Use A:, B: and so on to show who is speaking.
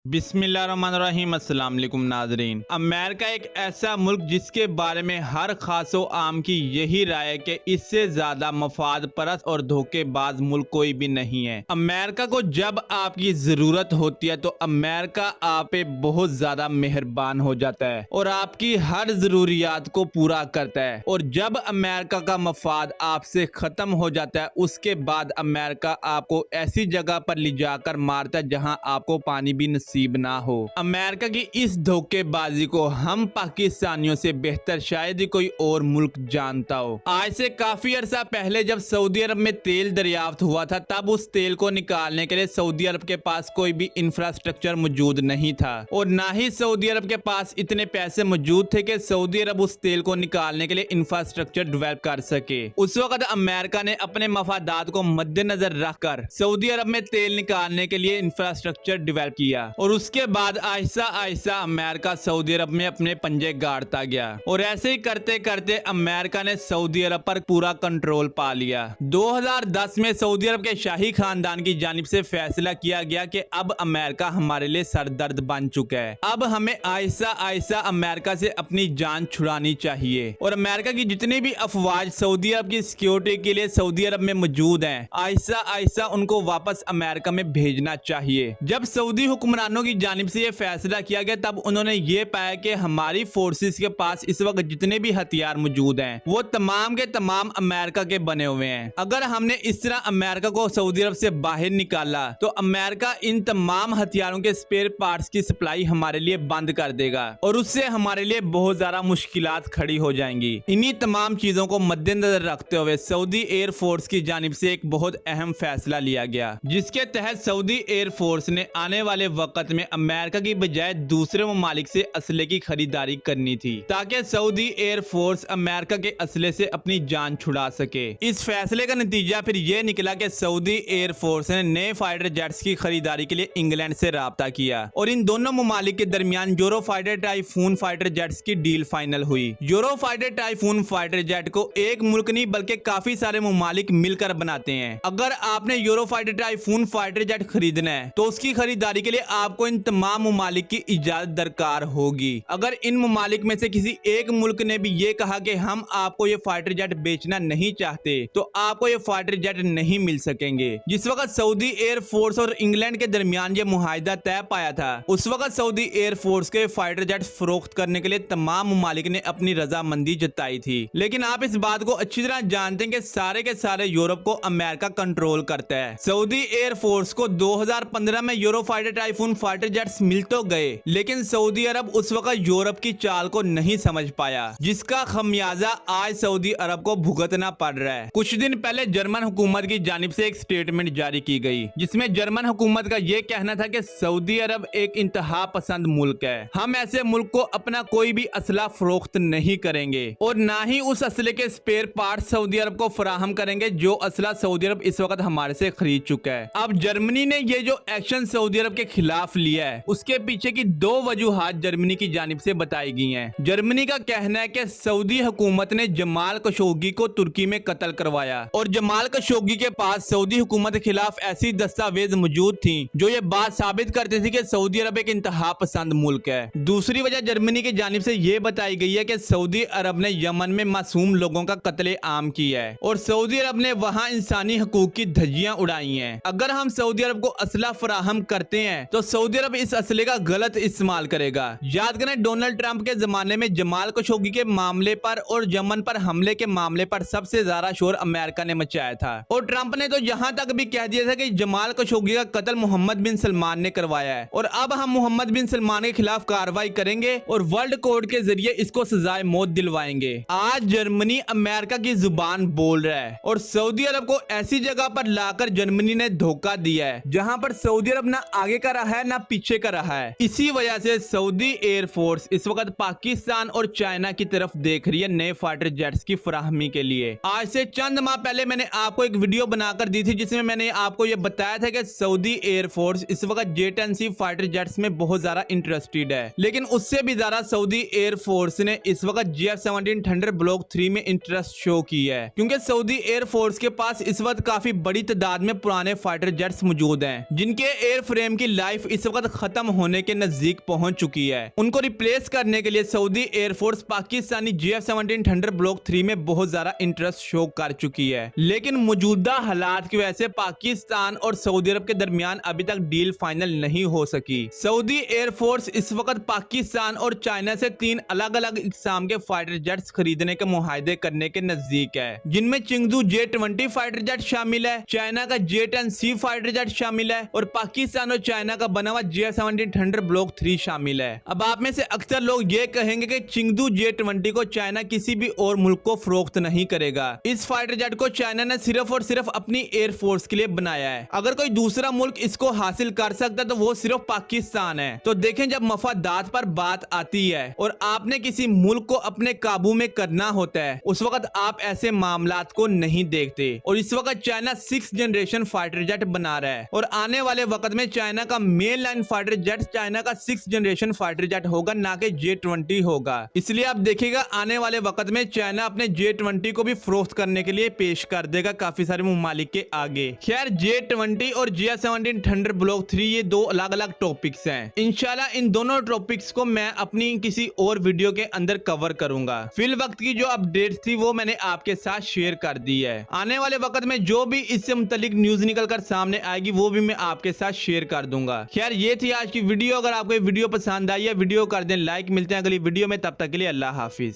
A: बिस्मिल्लाहिर्रहमानिर्रहीम। अस्सलाम वालेकुम नाजरीन। अमेरिका एक ऐसा मुल्क जिसके बारे में हर खासो आम की यही राय है कि इससे ज्यादा मफाद परस्त और धोखेबाज मुल्क कोई भी नहीं है। अमेरिका को जब आपकी जरूरत होती है तो अमेरिका आप पे बहुत ज्यादा मेहरबान हो जाता है और आपकी हर जरूरियात को पूरा करता है। और जब अमेरिका का मफाद आपसे खत्म हो जाता है उसके बाद अमेरिका आपको ऐसी जगह पर ले जाकर मारता है जहां आपको पानी भी नसीब ना हो। अमेरिका की इस धोखेबाजी को हम पाकिस्तानियों से बेहतर शायद ही कोई और मुल्क जानता हो। आज से काफी अरसा पहले जब सऊदी अरब में तेल दरियाफ्त हुआ था तब उस तेल को निकालने के लिए सऊदी अरब के पास कोई भी इंफ्रास्ट्रक्चर मौजूद नहीं था और ना ही सऊदी अरब के पास इतने पैसे मौजूद थे कि सऊदी अरब उस तेल को निकालने के लिए इंफ्रास्ट्रक्चर डेवलप कर सके। उस वक्त अमेरिका ने अपने मफादात को मद्देनजर रखकर सऊदी अरब में तेल निकालने के लिए इंफ्रास्ट्रक्चर डेवलप किया और उसके बाद आहिस्ता आहिस्ता अमेरिका सऊदी अरब में अपने पंजे गाड़ता गया और ऐसे ही करते करते अमेरिका ने सऊदी अरब पर पूरा कंट्रोल पा लिया। 2010 में सऊदी अरब के शाही खानदान की जानिब से फैसला किया गया कि अब अमेरिका हमारे लिए सरदर्द बन चुका है, अब हमें आहिस्ता आहिस्ता अमेरिका से अपनी जान छुड़ानी चाहिए और अमेरिका की जितनी भी अफवाज सऊदी अरब की सिक्योरिटी के लिए सऊदी अरब में मौजूद हैं आहिस्ता आहिस्ता उनको वापस अमेरिका में भेजना चाहिए। जब सऊदी हुक्मरानों की जानिब से यह फैसला किया गया तब उन्होंने ये पाया कि हमारी फोर्सेस के पास इस वक्त जितने भी हथियार मौजूद हैं वो तमाम के तमाम अमेरिका के बने हुए हैं। अगर हमने इस तरह अमेरिका को सऊदी अरब से बाहर निकाला तो अमेरिका इन तमाम हथियारों के स्पेयर पार्ट्स की सप्लाई हमारे लिए बंद कर देगा और उससे हमारे लिए बहुत ज्यादा मुश्किलात खड़ी हो जाएंगी। इन्हीं तमाम चीजों को मद्देनजर रखते हुए सऊदी एयर फोर्स की जानिब से एक बहुत अहम फैसला लिया गया जिसके तहत सऊदी एयर फोर्स ने आने वाले वक्त में अमेरिका की बजाय दूसरे ममालिक से असले की खरीदारी करनी थी ताकि सऊदी एयर फोर्स अमेरिका के असले से अपनी जान छुड़ा सके। इस फैसले का नतीजा फिर यह निकला कि सऊदी एयर फोर्स ने नए फाइटर जेट्स की खरीदारी के लिए इंग्लैंड से राब्ता किया और इन दोनों ममालिक के दरमियान euro fighter Typhoon fighter jets की डील फाइनल हुई। Euro fighter Typhoon fighter jet को एक मुल्क नहीं बल्कि काफी सारे ममालिक मिलकर बनाते हैं। अगर आपने euro fighter Typhoon fighter jet खरीदना है तो उसकी खरीदारी के लिए आपको इन तमाम ममालिक की इजाजत दरकार होगी। अगर इन ममालिक में से किसी एक मुल्क ने भी ये कहा कि हम आपको ये फाइटर जेट बेचना नहीं चाहते तो आपको ये फाइटर जेट नहीं मिल सकेंगे। जिस वक्त सऊदी एयर फोर्स और इंग्लैंड के दरमियान ये मुआहिदा तय पाया था उस वक्त सऊदी एयर फोर्स के फाइटर जेट फरोख्त करने के लिए तमाम ममालिक ने अपनी रजामंदी जताई थी। लेकिन आप इस बात को अच्छी तरह जानते हैं कि सारे के सारे यूरोप को अमेरिका कंट्रोल करता है। सऊदी एयर फोर्स को 2015 में Eurofighter Typhoon fighter jets मिल तो गए लेकिन सऊदी अरब उस वक्त यूरोप की चाल को नहीं समझ पाया जिसका खमियाजा आज सऊदी अरब को भुगतना पड़ रहा है। कुछ दिन पहले जर्मन हुकूमत की जानिब से एक स्टेटमेंट जारी की गई जिसमें जर्मन हुकूमत का यह कहना था कि सऊदी अरब एक इंतहा पसंद मुल्क है, हम ऐसे मुल्क को अपना कोई भी असला फरोख्त नहीं करेंगे और ना ही उस असले के स्पेयर पार्ट सऊदी अरब को फराहम करेंगे जो असला सऊदी अरब इस वक्त हमारे से खरीद चुका है। अब जर्मनी ने ये जो एक्शन सऊदी अरब के खिलाफ लिया है उसके पीछे की दो वजूहात जर्मनी की जानिब से बताई गई हैं। जर्मनी का कहना है कि सऊदी हुकूमत ने जमाल खशोगी को तुर्की में कत्ल करवाया और जमाल खशोगी के पास सऊदी हुकूमत के खिलाफ ऐसी दस्तावेज मौजूद थी जो ये बात साबित करती थी कि सऊदी अरब एक इंतहा पसंद मुल्क है। दूसरी वजह जर्मनी की जानिब से ये बताई गई है कि सऊदी अरब ने यमन में मासूम लोगों का कत्ले आम किया है और सऊदी अरब ने वहाँ इंसानी हकूक की धज्जियां उड़ाई हैं। अगर हम सऊदी अरब को असला फराहम करते हैं तो सऊदी अरब इस असले का गलत इस्तेमाल करेगा। याद करें डोनाल्ड ट्रंप के जमाने में जमाल खशोगी के मामले पर और यमन पर हमले के मामले पर सबसे ज्यादा शोर अमेरिका ने मचाया था और ट्रंप ने तो यहाँ तक भी कह दिया था कि जमाल खशोगी का कत्ल मोहम्मद बिन सलमान ने करवाया है और अब हम मोहम्मद बिन सलमान के खिलाफ कार्रवाई करेंगे और वर्ल्ड कोर्ट के जरिए इसको सजाए मौत दिलवाएंगे। आज जर्मनी अमेरिका की जुबान बोल रहा है और सऊदी अरब को ऐसी जगह पर लाकर जर्मनी ने धोखा दिया है जहां पर सऊदी अरब ना आगे का रहा है ना पीछे का रहा है। इसी वजह से सऊदी एयर फोर्स इस वक्त पाकिस्तान और चाइना की तरफ देख रही है नए फाइटर जेट्स की फराहमी के लिए। आज से चंद माह पहले मैंने आपको एक वीडियो बनाकर दी थी जिसमें मैंने आपको यह बताया था कि सऊदी एयर फोर्स इस वक्त J-10C फाइटर जेट्स में बहुत ज्यादा इंटरेस्टेड है, लेकिन उससे भी ज्यादा सऊदी एयर फोर्स ने इस वक्त JF-17 थंडर ब्लॉक 3 में इंटरेस्ट शो किया है क्योंकि सऊदी एयर फोर्स के पास इस वक्त काफी बड़ी तादाद में पुराने फाइटर जेट्स मौजूद हैं जिनके एयर फ्रेम की लाइफ इस वक्त खत्म होने के नजदीक पहुंच चुकी है। उनको रिप्लेस करने के लिए Saudi air force Pakistani JF-17 thunder block 3 में बहुत ज्यादा इंटरेस्ट शो कर चुकी है, लेकिन मौजूदा हालात की वजह से पाकिस्तान और सऊदी अरब के दरमियान अभी तक डील फाइनल नहीं हो सकी। सऊदी एयरफोर्स इस वक्त पाकिस्तान और चाइना से 3 अलग अलग इकसाम के फाइटर जेट्स खरीदने के मुआहदे करने के नजदीक है, जिनमें चिंगदू J-20 फाइटर जेट शामिल है, चाइना का J-10C फाइटर जेट शामिल है और पाकिस्तान और चाइना का बना हुआ JF-17 थंडर ब्लॉक 3 शामिल है। अब आप में से अक्सर लोग ये कहेंगे कि चिंगदू J-20 को चाइना किसी भी और मुल्क को फरोख्त नहीं करेगा। इस फाइटर जेट को चाइना ने सिर्फ और सिर्फ अपनी एयरफोर्स के लिए बनाया है। अगर कोई दूसरा मुल्क इसको हासिल कर सकता है तो वो सिर्फ पाकिस्तान है। तो देखें, जब मफादात पर बात आती है और आपने किसी मुल्क को अपने काबू में करना होता है, उस वक्त आप ऐसे मामलात को नहीं देखते। और इस वक्त China 6th generation fighter jet बना रहा है और आने वाले वक्त में चाइना का main line fighter jet China का 6th जनरेशन फाइटर जेट होगा, ना कि J-20 होगा। इसलिए आप देखिएगा आने वाले वक्त में चाइना अपने J-20 को भी फरोख्त करने के लिए पेश कर देगा काफी सारे मुमालिक के आगे। खैर, J-20 और JF-17 थंडर ब्लॉक 3 ये 2 अलग अलग टॉपिक्स हैं। इंशाल्लाह इन दोनों टॉपिक्स को मैं अपनी किसी और वीडियो के अंदर कवर करूंगा। फिल वक्त की जो अपडेट थी वो मैंने आपके साथ शेयर कर दी है। आने वाले वक्त में जो भी इससे मुतालिक न्यूज निकल कर सामने आएगी वो भी मैं आपके साथ शेयर कर दूंगा। खैर, ये थी आज की वीडियो। अगर आपको वीडियो पसंद आई है वीडियो कर दें लाइक। मिलते हैं अगली वीडियो में, तब तक के लिए अल्लाह हाफिज।